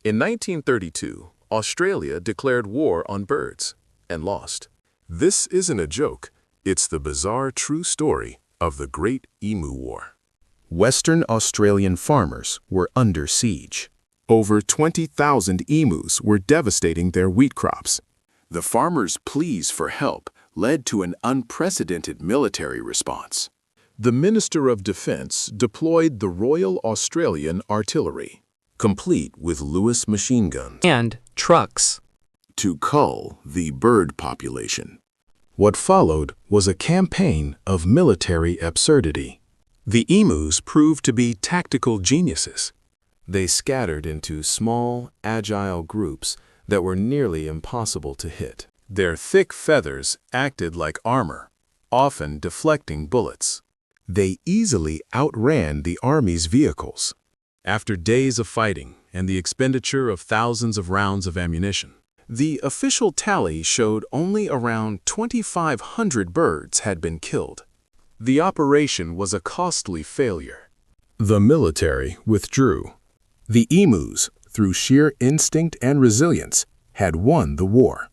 In 1932, Australia declared war on birds and lost. This isn't a joke. It's the bizarre true story of the Great Emu War. Western Australian farmers were under siege. Over 20,000 emus were devastating their wheat crops. The farmers' pleas for help led to an unprecedented military response. The Minister of Defence deployed the Royal Australian Artillery, complete with Lewis machine guns and trucks, to cull the bird population. What followed was a campaign of military absurdity. The emus proved to be tactical geniuses. They scattered into small, agile groups that were nearly impossible to hit. Their thick feathers acted like armor, often deflecting bullets. They easily outran the army's vehicles. After days of fighting and the expenditure of thousands of rounds of ammunition, the official tally showed only around 2,500 birds had been killed. The operation was a costly failure. The military withdrew. The emus, through sheer instinct and resilience, had won the war.